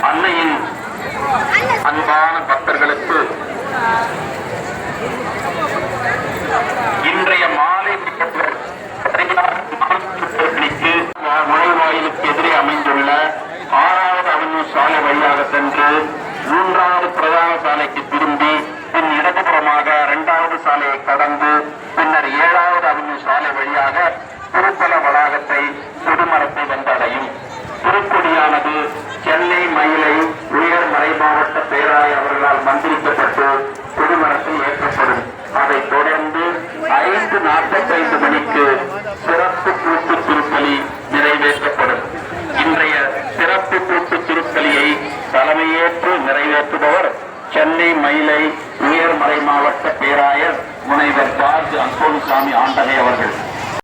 அன்னையின் அன்பான பக்தர்களுக்கு இன்றைய மாலை நுழைவாயிலுக்கு எதிரே அமைந்துள்ள 6வது அவென்யூ சாலை வழியாக சென்று 3வது பிரதான சாலைக்கு திரும்பி பின் இடதுபுறமாக 2வது சாலையை கடந்து பின்னர் 7வது அவென்யூ சாலை வழியாக திருத்தல வளாகத்தை கொடிமரத்தை வந்தடையும். திருக்கொடியானது சென்னை மயிலை உயர் மறை மாவட்ட பேராயர் அவர்களால் மந்திரிக்கப்பட்டு கொடிமரத்தில் ஏற்றப்படும். அதைத் தொடர்ந்து 5:45 மணிக்கு சிறப்பு கூட்டு திருப்பலி நிறைவேற்றப்படும். இன்றைய சிறப்பு கூட்டு திருப்பலியை தலைமையேற்று நிறைவேற்றுபவர் சென்னை மயிலை உயர் மறை மாவட்ட பேராயர் முனைவர் ஜார்ஜ் அந்தோணிசாமி ஆண்டகை அவர்கள்.